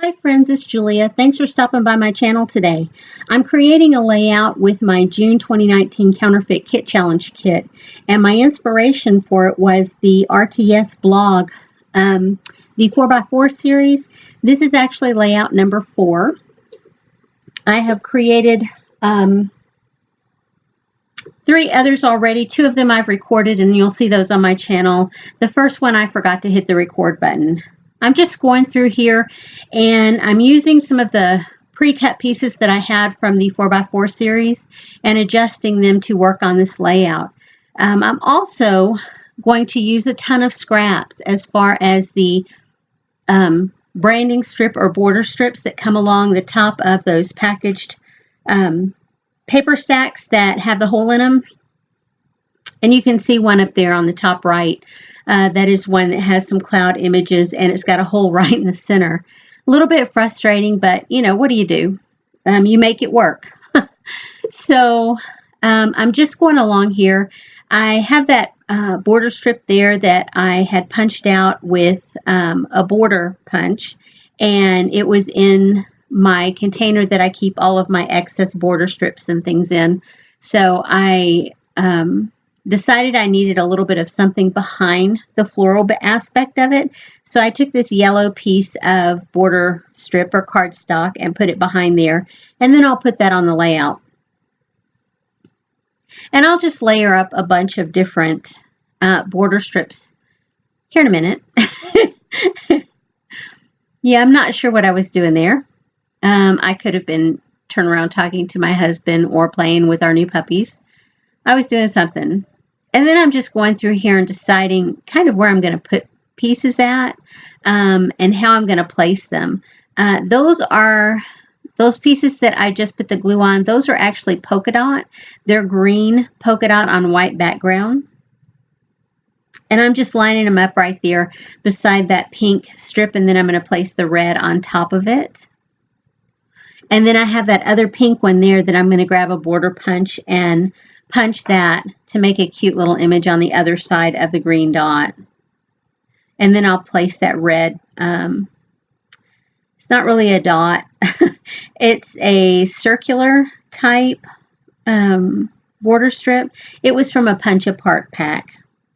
Hi friends, it's Julia. Thanks for stopping by my channel today. I'm creating a layout with my June 2019 Counterfeit Kit Challenge Kit, and my inspiration for it was the RTS blog, the 4x4 series. This is actually layout number 4. I have created 3 others already. 2 of them I've recorded, and you'll see those on my channel. The first one I forgot to hit the record button. I'm just going through here and I'm using some of the pre-cut pieces that I had from the 4x4 series and adjusting them to work on this layout. I'm also going to use a ton of scraps as far as the branding strip or border strips that come along the top of those packaged paper stacks that have the hole in them. And you can see one up there on the top right. That is one that has some cloud images and it's got a hole right in the center. A little bit frustrating, but you know, what do? You make it work. So I'm just going along here. I have that border strip there that I had punched out with a border punch, and it was in my container that I keep all of my excess border strips and things in. So I decided I needed a little bit of something behind the floral aspect of it. So I took this yellow piece of border strip or cardstock and put it behind there. And then I'll put that on the layout. And I'll just layer up a bunch of different border strips here in a minute. Yeah, I'm not sure what I was doing there. I could have been turning around talking to my husband or playing with our new puppies. I was doing something. And then I'm just going through here and deciding kind of where I'm going to put pieces at and how I'm going to place them. Those pieces that I just put the glue on, those are actually polka dot. They're green polka dot on white background. And I'm just lining them up right there beside that pink strip, and then I'm going to place the red on top of it. And then I have that other pink one there that I'm going to grab a border punch and punch that to make a cute little image on the other side of the green dot. And then I'll place that red. It's not really a dot. It's a circular type border strip. It was from a punch apart pack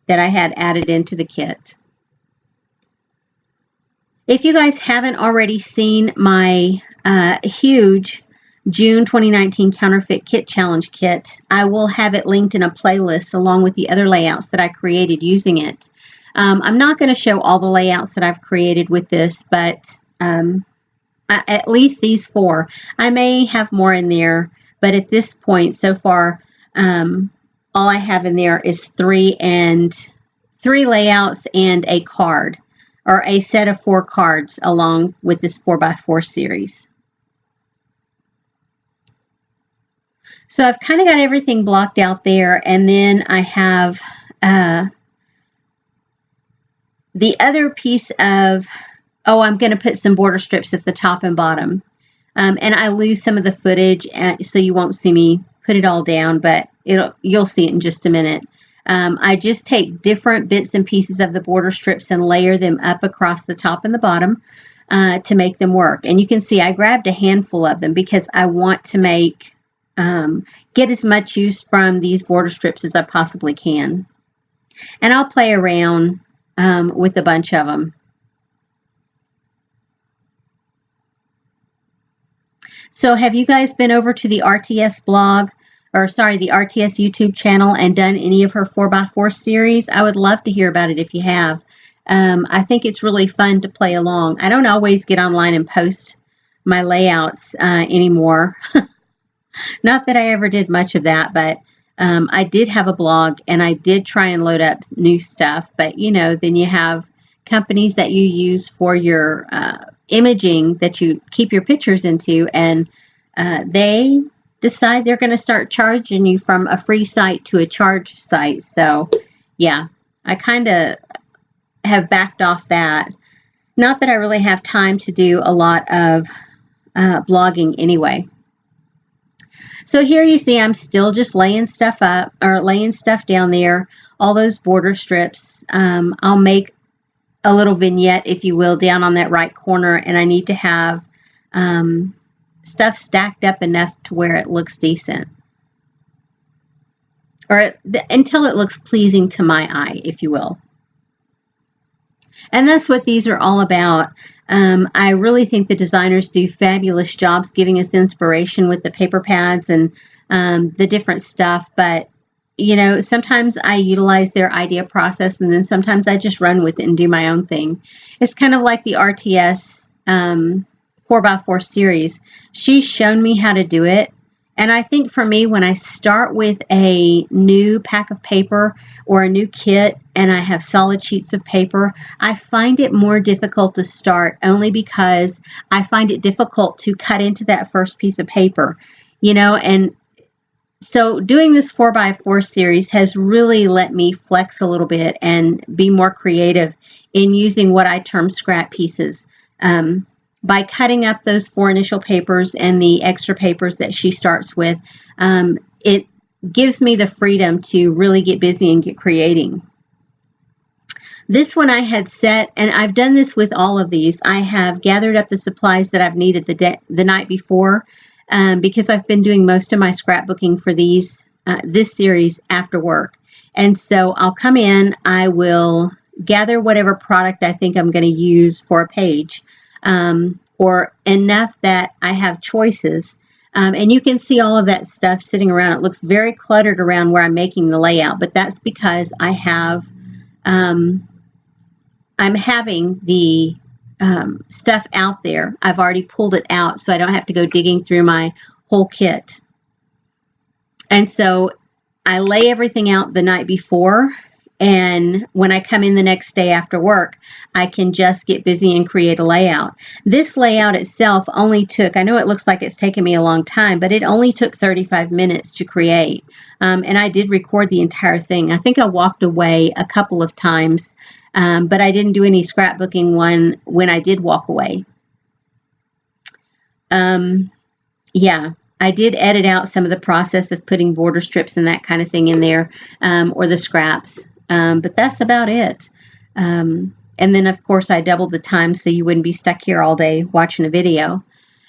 that I had added into the kit. If you guys haven't already seen my huge June 2019 Counterfeit Kit Challenge Kit, I will have it linked in a playlist along with the other layouts that I created using it. I'm not going to show all the layouts that I've created with this, but at least these 4. I may have more in there, but at this point so far, all I have in there is 3 layouts and a card, or a set of 4 cards along with this 4x4 series. So I've kind of got everything blocked out there, and then I have the other piece of, I'm going to put some border strips at the top and bottom. And I lose some of the footage, so you won't see me put it all down, but you'll see it in just a minute. I just take different bits and pieces of the border strips and layer them up across the top and the bottom to make them work. And you can see I grabbed a handful of them because I want to get as much use from these border strips as I possibly can. And I'll play around with a bunch of them. So have you guys been over to the RTS blog, or sorry, the RTS YouTube channel and done any of her 4x4 series? I would love to hear about it if you have. I think it's really fun to play along. I don't always get online and post my layouts anymore. Not that I ever did much of that, but I did have a blog and I did try and load up new stuff. But, you know, then you have companies that you use for your imaging that you keep your pictures into, and they decide they're going to start charging you from a free site to a charged site. So, yeah, I kind of have backed off that. Not that I really have time to do a lot of blogging anyway. So here you see I'm still just laying stuff up, or laying stuff down there, all those border strips. I'll make a little vignette, if you will, down on that right corner, and I need to have stuff stacked up enough to where it looks decent, or until it looks pleasing to my eye, if you will. And that's what these are all about. I really think the designers do fabulous jobs giving us inspiration with the paper pads and the different stuff, but you know, sometimes I utilize their idea process, and then sometimes I just run with it and do my own thing. It's kind of like the RTS 4x4 series. She's shown me how to do it. And I think for me, when I start with a new pack of paper or a new kit and I have solid sheets of paper, I find it more difficult to start, only because I find it difficult to cut into that first piece of paper, you know. And so doing this 4x4 series has really let me flex a little bit and be more creative in using what I term scrap pieces. By cutting up those 4 initial papers and the extra papers that she starts with, it gives me the freedom to really get busy and get creating. This one I had set, and I've done this with all of these. I have gathered up the supplies that I've needed the night before, because I've been doing most of my scrapbooking for this series after work. And so I'll come in, I will gather whatever product I think I'm going to use for a page, or enough that I have choices. And you can see all of that stuff sitting around. It looks very cluttered around where I'm making the layout, but that's because I have, I'm having the stuff out there. I've already pulled it out, so I don't have to go digging through my whole kit. And so I lay everything out the night before, and when I come in the next day after work, I can just get busy and create a layout. This layout itself only took, I know it looks like it's taken me a long time, but it only took 35 minutes to create. And I did record the entire thing. I think I walked away a couple of times, but I didn't do any scrapbooking when I did walk away. Yeah. I did edit out some of the process of putting border strips and that kind of thing in there, or the scraps. But that's about it. And then, of course, I doubled the time so you wouldn't be stuck here all day watching a video.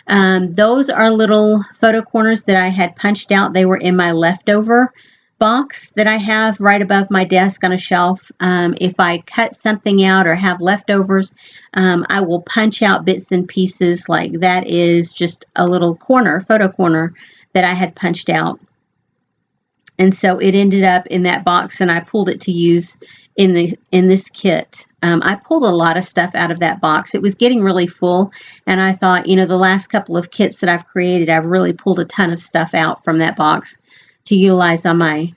Those are little photo corners that I had punched out. They were in my leftover box that I have right above my desk on a shelf. If I cut something out or have leftovers, I will punch out bits and pieces. Like that is just a little corner, photo corner that I had punched out. And so it ended up in that box, and I pulled it to use in this kit. I pulled a lot of stuff out of that box. It was getting really full, and I thought, you know, the last couple of kits that I've created, I've really pulled a ton of stuff out from that box to utilize on my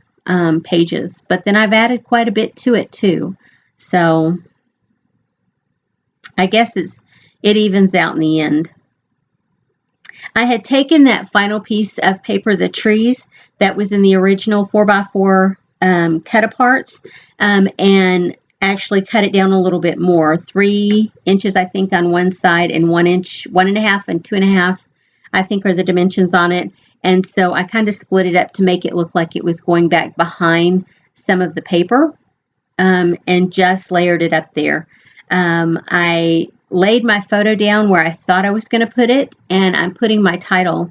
pages. But then I've added quite a bit to it too. So I guess it evens out in the end. I had taken that final piece of paper, the trees, that was in the original 4x4 cut aparts, and actually cut it down a little bit more, 3 inches, I think, on one side, and 1 inch, 1.5 and 2.5, I think, are the dimensions on it. And so I kind of split it up to make it look like it was going back behind some of the paper, and just layered it up there. I laid my photo down where I thought I was going to put it, and I'm putting my title,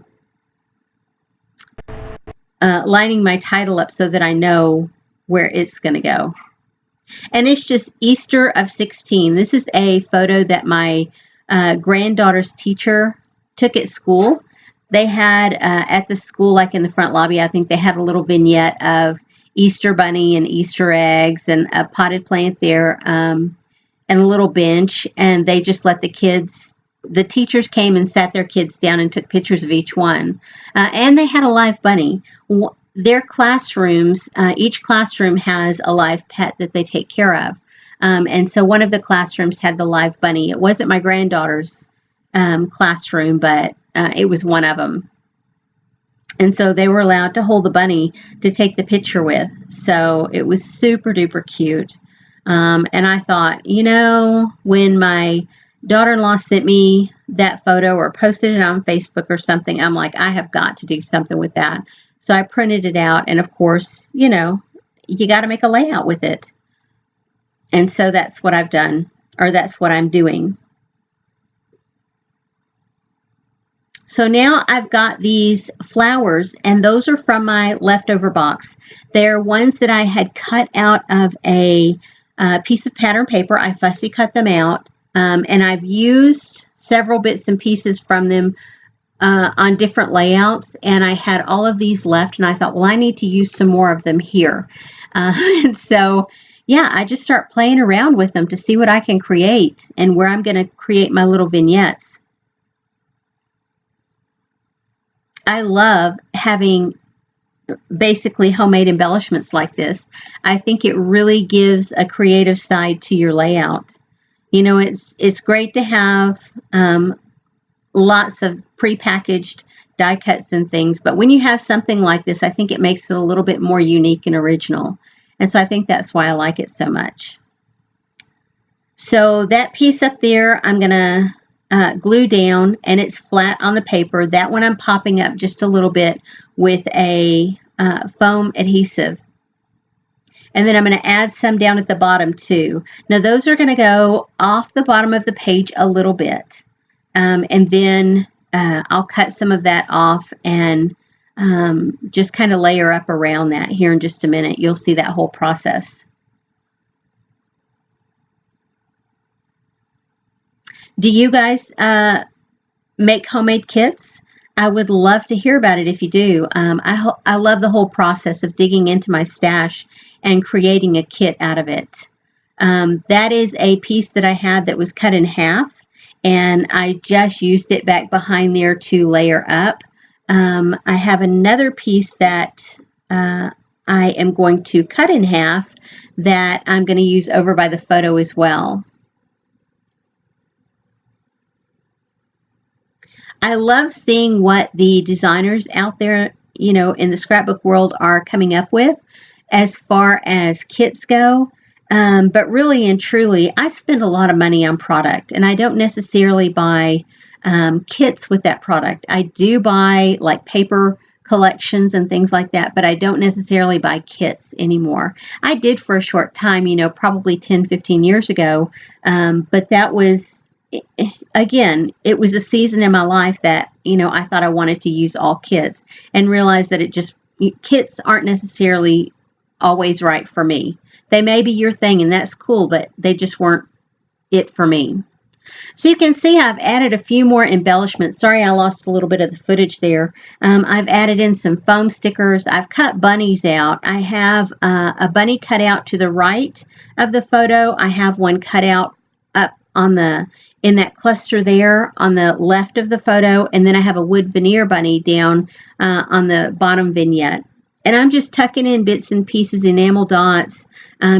lining my title up so that I know where it's going to go. And it's just Easter of 16. This is a photo that my granddaughter's teacher took at school. They had at the school, like in the front lobby, I think they had a little vignette of Easter bunny and Easter eggs and a potted plant there, and a little bench. And they just let the teachers came and sat their kids down and took pictures of each one. And they had a live bunny. Their classrooms, each classroom has a live pet that they take care of. And so one of the classrooms had the live bunny. It wasn't my granddaughter's classroom, but it was one of them. And so they were allowed to hold the bunny to take the picture with. So it was super duper cute. And I thought, you know, when my daughter-in-law sent me that photo or posted it on Facebook or something, I'm like, I have got to do something with that. So I printed it out, and of course, you know, you got to make a layout with it. And so that's what I've done. or that's what I'm doing. So now I've got these flowers, and those are from my leftover box. They're ones that I had cut out of a piece of pattern paper. I fussy cut them out, and I've used several bits and pieces from them on different layouts, and I had all of these left, and I thought, well, I need to use some more of them here. And so, yeah, I just start playing around with them to see what I can create and where I'm going to create my little vignettes. I love having basically homemade embellishments like this. I think it really gives a creative side to your layout. You know, it's great to have lots of prepackaged die cuts and things, but when you have something like this, I think it makes it a little bit more unique and original. And so I think that's why I like it so much. So that piece up there, I'm going to glue down, and it's flat on the paper. That one I'm popping up just a little bit with a foam adhesive. And then I'm going to add some down at the bottom too. Now those are going to go off the bottom of the page a little bit. And then I'll cut some of that off and just kind of layer up around that here in just a minute. You'll see that whole process. Do you guys make homemade kits? I would love to hear about it if you do. I love the whole process of digging into my stash and creating a kit out of it. That is a piece that I had that was cut in half, and I just used it back behind there to layer up. I have another piece that I am going to cut in half that I'm going to use over by the photo as well. I love seeing what the designers out there, you know, in the scrapbook world are coming up with as far as kits go. But really and truly, I spend a lot of money on product, and I don't necessarily buy kits with that product. I do buy like paper collections and things like that, but I don't necessarily buy kits anymore. I did for a short time, you know, probably 10, 15 years ago, but that was, again, it was a season in my life that, you know, I thought I wanted to use all kits and realized that kits aren't necessarily always right for me. They may be your thing, and that's cool, but they just weren't it for me. So you can see I've added a few more embellishments. Sorry, I lost a little bit of the footage there. I've added in some foam stickers. I've cut bunnies out. I have a bunny cut out to the right of the photo. I have one cut out up in that cluster there on the left of the photo, and then I have a wood veneer bunny down on the bottom vignette. And I'm just tucking in bits and pieces, enamel dots,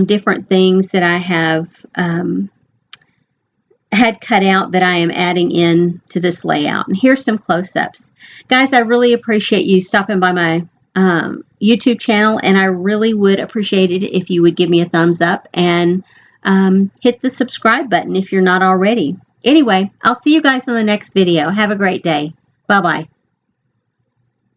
different things that I have had cut out that I am adding in to this layout. And here's some close-ups. Guys, I really appreciate you stopping by my YouTube channel, and I really would appreciate it if you would give me a thumbs up and hit the subscribe button if you're not already. Anyway, I'll see you guys in the next video. Have a great day. Bye-bye.